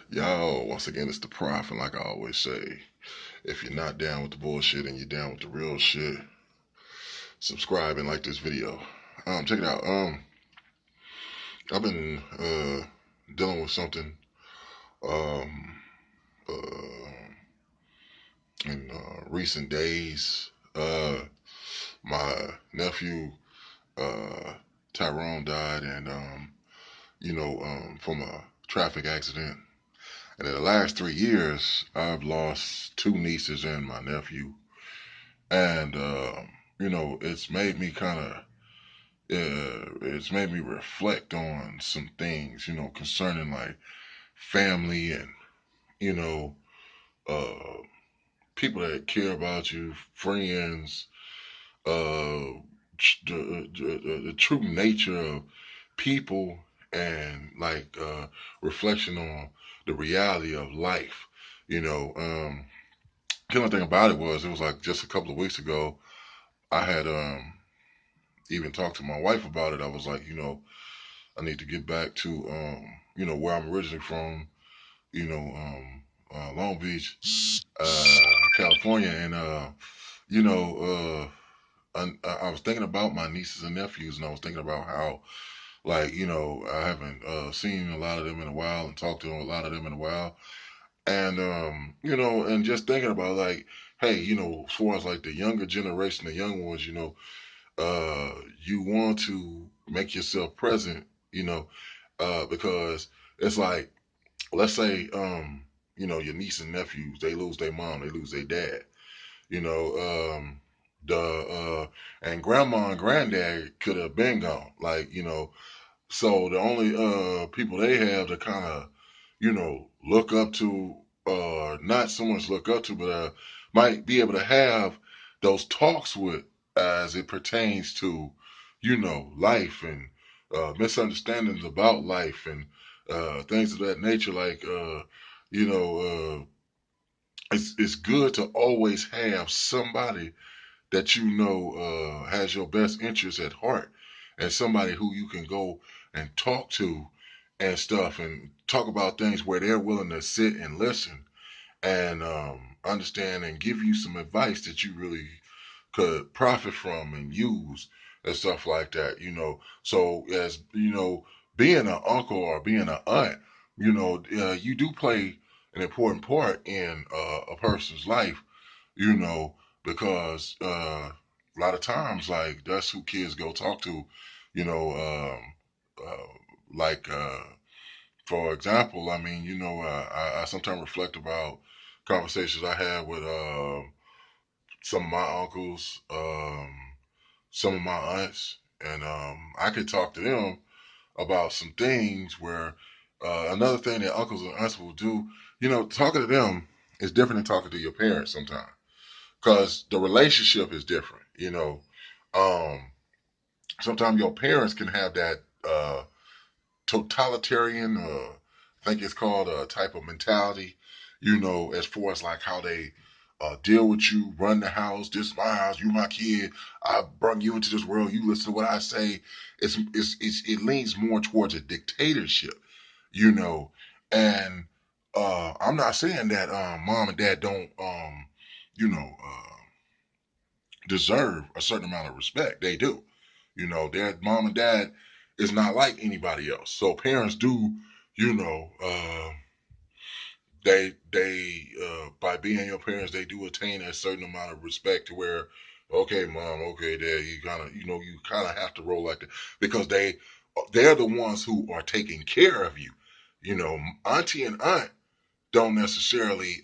Yo, once again, it's the Prof, and like I always say, if you're not down with the bullshit and you're down with the real shit, subscribe and like this video. Check it out. I've been dealing with something um in recent days. My nephew uh Tyrone died, and from a traffic accident. And in the last 3 years, I've lost two nieces and my nephew. And it's made me kind of it's made me reflect on some things, concerning like family and you know uh people that care about you, friends, uh the true nature of people, and like reflection on the reality of life. you know um the only thing about it was like just a couple of weeks ago. I had even talked to my wife about it. I was like, I need to get back to where I'm originally from, Long Beach, California, and you know, I was thinking about my nieces and nephews, and I was thinking about how, like, I haven't seen a lot of them in a while and talked to a lot of them in a while, and and just thinking about like, hey, as far as like the younger generation, the young ones, uh, you want to make yourself present, because it's like, let's say, your niece and nephews, they lose their mom, they lose their dad, you know, the and grandma and granddad could have been gone, like, so the only people they have to kind of, look up to, not so much look up to, but might be able to have those talks with, as it pertains to, life, and misunderstandings about life, and things of that nature. Like, you know, it's good to always have somebody that has your best interests at heart, and somebody who you can go and talk to and stuff, and talk about things where they're willing to sit and listen, and understand and give you some advice that you really could profit from and use, and stuff like that. So, as being an uncle or being an aunt, you do play an important part in a person's life, you know, because a lot of times, like, that's who kids go talk to, you know, like, for example, I mean, I sometimes reflect about conversations I had with some of my uncles, some of my aunts, and I could talk to them about some things where another thing that uncles and aunts will do, talking to them is different than talking to your parents sometimes, because the relationship is different. Um, Sometimes your parents can have that totalitarian, I think it's called a type of mentality, as far as like how they deal with you, run the house. This is my house, you my kid. I brought you into this world. You listen to what I say. It leans more towards a dictatorship, you know. And I'm not saying that mom and dad don't, you know, uh, deserve a certain amount of respect. They do. Their mom and dad is not like anybody else. So parents do, you know, by being your parents, they do attain a certain amount of respect to where, okay, mom, okay, dad, you kind of have to roll like that, because they're the ones who are taking care of you. Auntie and aunt don't necessarily,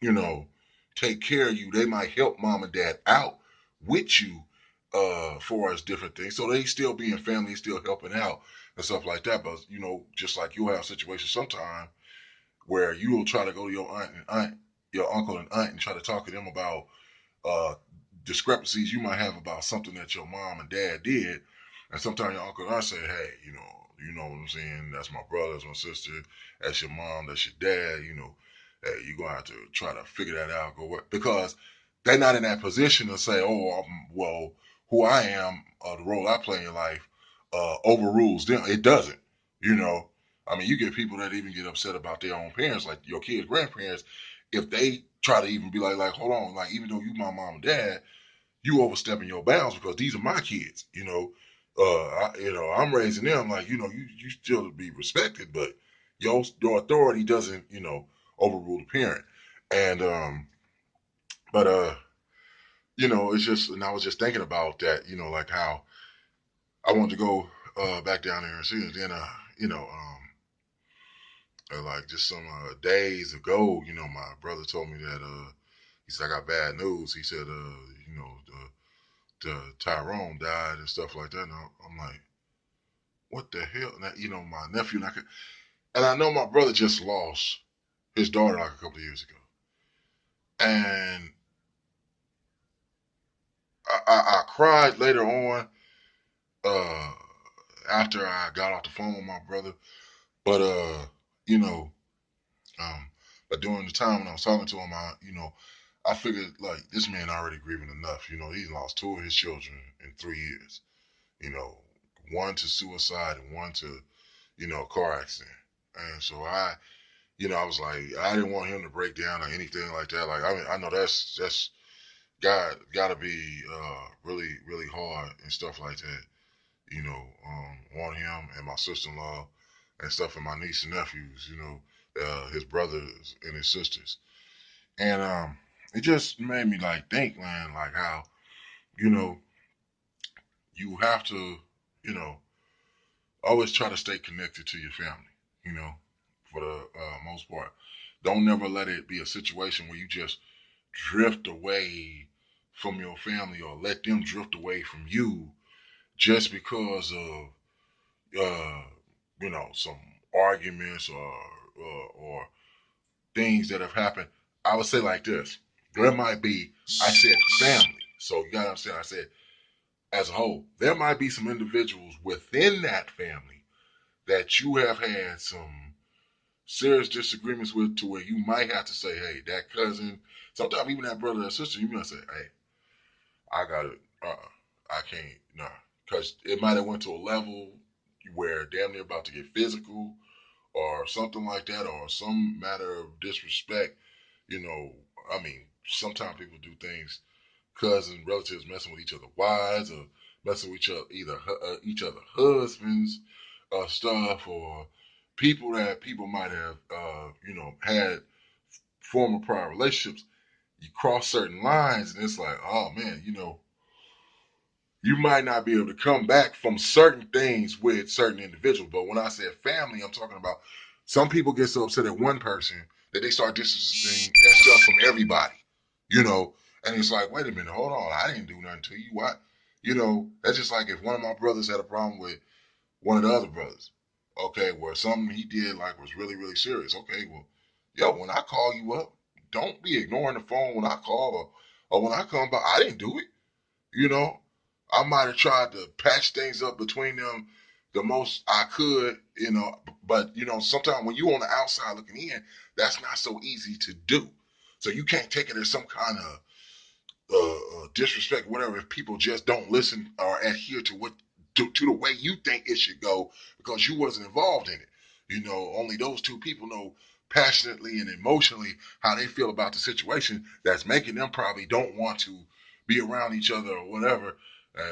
you know, take care of you. They might help mom and dad out with you, for as different things. So they still being family, still helping out and stuff like that. But just like you'll have situations sometimes where you will try to go to your uncle and aunt, and try to talk to them about uh, discrepancies you might have about something that your mom and dad did, and sometimes your uncle and aunt say, "Hey, you know what I'm saying? That's my brother, that's my sister, that's your mom, that's your dad. Hey, you're gonna have to try to figure that out, go what?" Because they're not in that position to say, "Oh, well, who I am, the role I play in life, overrules them." It doesn't, you know. I mean, you get people that even get upset about their own parents, like your kids' grandparents, if they try to even be like, hold on, like even though you my mom and dad, you overstepping your bounds because these are my kids. I'm raising them like you still to be respected, but your authority doesn't overrule the parent. And but it's just, and I was just thinking about that, like how I wanted to go back down there and see it. Then like just some days ago, my brother told me that he said I got bad news. He said the Tyrone died and stuff like that. And I'm like, what the hell? And my nephew and I know my brother just lost his daughter like a couple of years ago, and I cried later on uh, after I got off the phone with my brother, but you know, um, but during the time when I was talking to him, I figured like this man already grieving enough. He lost two of his children in 3 years. You know, one to suicide and one to a car accident. And so I was like, I didn't want him to break down or anything like that. Like, I mean, I know that's got to be really really hard and stuff like that. On him and my sister-in-law and stuff, and my niece and nephews. His brothers and his sisters, and it just made me like think, man, like how you know you have to, you know, always try to stay connected to your family. You know, for the most part, don't never let it be a situation where you just drift away from your family or let them drift away from you just because of uh, some arguments or things that have happened. I would say like this: there might be. I said family, so you gotta understand. I said as a whole, there might be some individuals within that family that you have had some serious disagreements with, to where you might have to say, hey, that cousin, sometimes even that brother or sister, you might say, hey, I got it. I can't, nah, because it might have went to a level where damn near about to get physical or something like that, or some matter of disrespect. I mean, sometimes people do things, cousins, relatives messing with each other wives, or messing with each other husbands, stuff, or people might have had former prior relationships. You cross certain lines, and it's like, oh man, you might not be able to come back from certain things with certain individuals. But when I said family, I'm talking about some people get so upset at one person that they start distancing themselves from everybody, you know. And it's like, wait a minute, hold on, I didn't do nothing to you. Why? That's just like if one of my brothers had a problem with one of the other brothers. Okay, where something he did like was really, really serious. Okay, well, yo, when I call you up, don't be ignoring the phone when I call, or when I come by. I didn't do it. You know, I might have tried to patch things up between them the most I could, but sometimes when you on the outside looking in, that's not so easy to do. So you can't take it as some kind of disrespect, whatever, if people just don't listen or adhere to to the way you think it should go because you wasn't involved in it. Only those two people know passionately and emotionally how they feel about the situation that's making them probably don't want to be around each other or whatever.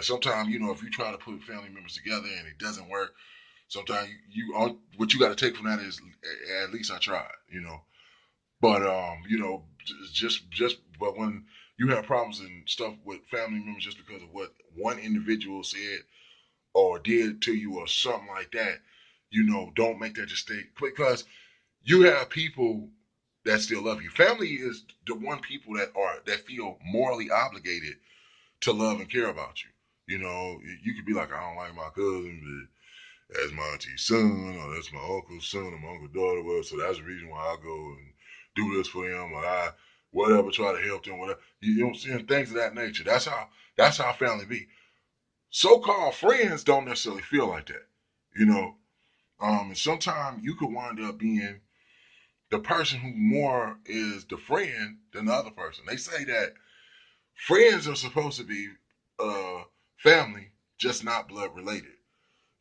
Sometimes, if you try to put family members together and it doesn't work, sometimes what you got to take from that is at least I tried. But but when you have problems and stuff with family members just because of what one individual said or did to you or something like that, don't make that mistake because you have people that still love you. Family is the one people that feel morally obligated to love and care about you. You could be like, I don't like my cousin, that's my auntie's son, or that's my uncle's son, or my uncle's daughter. Well, so that's the reason why I go and do this for them, or I whatever try to help them, whatever. You know, seeing things of that nature. That's how family be. So-called friends don't necessarily feel like that, you know. And sometimes you could wind up being the person who more is the friend than the other person. They say that friends are supposed to be family, just not blood related.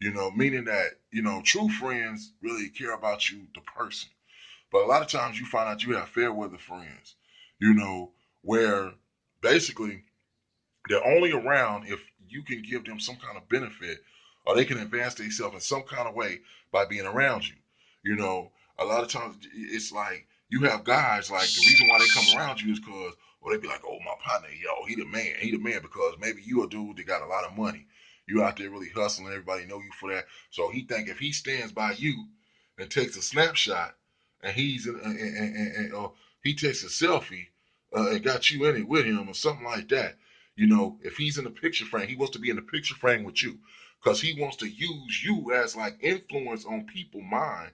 Meaning that, true friends really care about you, the person. But a lot of times you find out you have fair weather friends, you know, where basically they're only around if you can give them some kind of benefit or they can advance themselves in some kind of way by being around you. You know, a lot of times it's like you have guys like the reason why they come around you is because, or they be like, oh, my partner, yo, he the man because maybe you a dude that got a lot of money. You out there really hustling, everybody know you for that. So he think if he stands by you and takes a snapshot and he's or he takes a selfie and got you in it with him or something like that, if he's in the picture frame, he wants to be in the picture frame with you because he wants to use you as like influence on people's mind,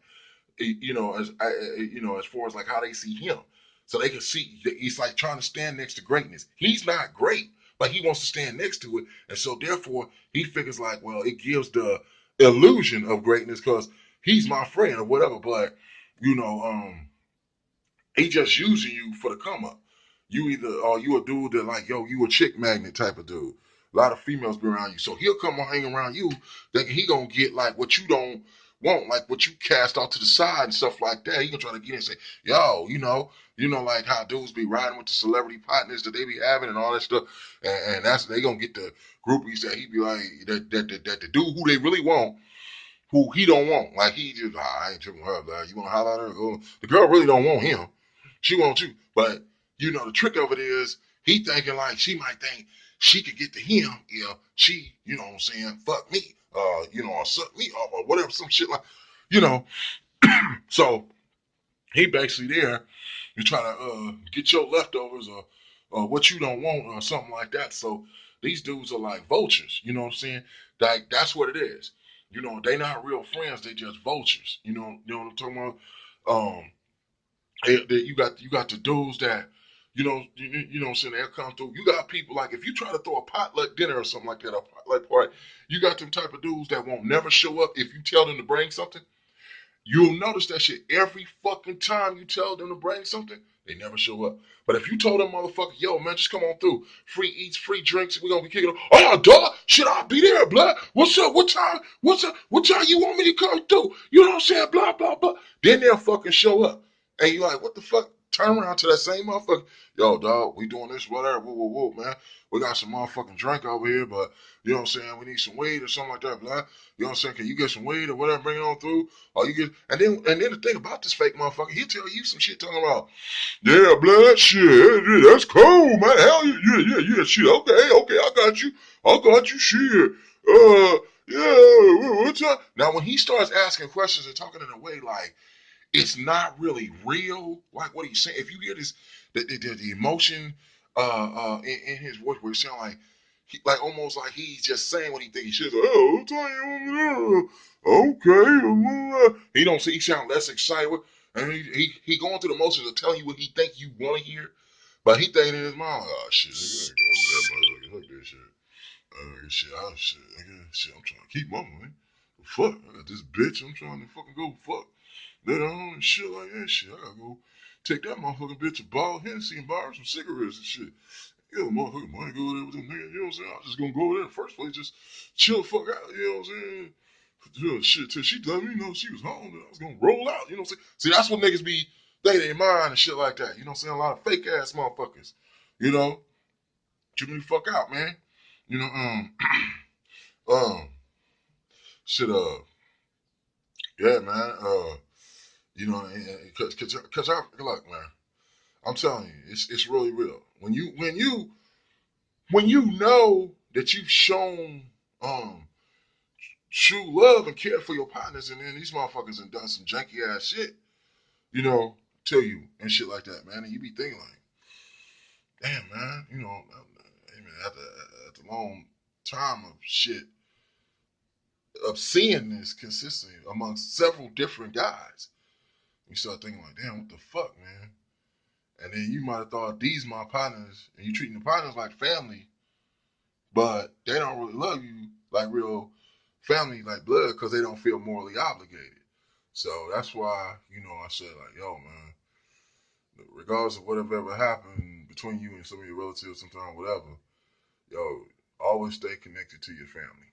as far as like how they see him. So they can see it's like trying to stand next to greatness. He's not great, but he wants to stand next to it. And so therefore he figures like, well, it gives the illusion of greatness because he's my friend or whatever. But, you know, he just using you for the come up. You either or you a dude that like, yo, you a chick magnet type of dude. A lot of females be around you. So he'll come and hang around you, thinking he gonna get like what you don't want, like what you cast off to the side and stuff like that. He gonna try to get in and say, yo, like how dudes be riding with the celebrity partners that they be having and all that stuff. And that's they gonna get the groupies that he be like that the dude who they really want who he don't want. Like he just, I ain't tripping her. Like, you want to holler at her? The girl really don't want him. She wants you. But the trick of it is he thinking like she might think she could get to him if she, what I'm saying, fuck me, or suck me off or whatever, some shit like, you know. So he basically there. You try to get your leftovers or what you don't want or something like that. So these dudes are like vultures. You know what I'm saying? Like that's what it is. They not real friends. They just vultures. You know what I'm talking about? You got the dudes that you know what I'm saying, they'll come through. You got people like if you try to throw a potluck dinner or something like that, a potluck party, you got them type of dudes that won't never show up if you tell them to bring something. You'll notice that shit every fucking time you tell them to bring something, they never show up. But if you told them motherfucker, yo man, just come on through. Free eats, free drinks, we're gonna be kicking them. Oh dog, shit, I'll be there, blood. What's up? What time? What's up? What time you want me to come through? You know what I'm saying? Blah, blah, blah. Then they'll fucking show up. And you like, what the fuck? Turn around to that same motherfucker. Yo, dog, we doing this, whatever, whoa, man. We got some motherfucking drink over here, but you know what I'm saying? We need some weed or something like that, blah. You know what I'm saying? Can you get some weed or whatever, bring it on through? Or you get and then the thing about this fake motherfucker, he'll tell you some shit talking about, yeah, blood, shit, yeah, that's cool, man. Hell yeah, shit. Okay, I got you, shit. Yeah, what's up? Now when he starts asking questions and talking in a way like it's not really real, like what he's saying. If you hear this, the emotion in his voice, where it sound like like almost like he's just saying what he thinks he should. Oh, I'll tell you, okay. He don't see. He sound less excited, and he going through the motions of telling you what he think you want to hear, but he thinking in his mind, oh shit, nigga, I ain't going to that motherfucker. Look this shit. Shit, I'm trying to keep my money. Fuck, I got this bitch. I'm trying to fucking go fuck later on and shit like that. Shit, I gotta go take that motherfucking bitch to ball Hennessy and buy her some cigarettes and shit. Yeah, motherfucking money go there with them niggas. You know what I'm saying? I'm just gonna go there in the first place, just chill the fuck out. You know what I'm saying? Shit, till she let me know she was home, and I was gonna roll out. You know what I'm saying? See, that's what niggas be thinking in mind and shit like that. You know what I'm saying? A lot of fake ass motherfuckers. You know, chill me the fuck out, man. You know, um, shit, yeah, man, cause I look, man. I'm telling you, it's really real. When you know that you've shown um true love and care for your partners, and then these motherfuckers have done some janky ass shit, to you and shit like that, man, and you be thinking like, damn, man, hey, man, after a long time of shit of seeing this consistently amongst several different guys, you start thinking like, damn, what the fuck, man? And then you might have thought these my partners, and you treating the partners like family, but they don't really love you like real family, like blood, because they don't feel morally obligated. So that's why, I said like, yo, man, regardless of whatever ever happened between you and some of your relatives, sometime, whatever, yo, always stay connected to your family.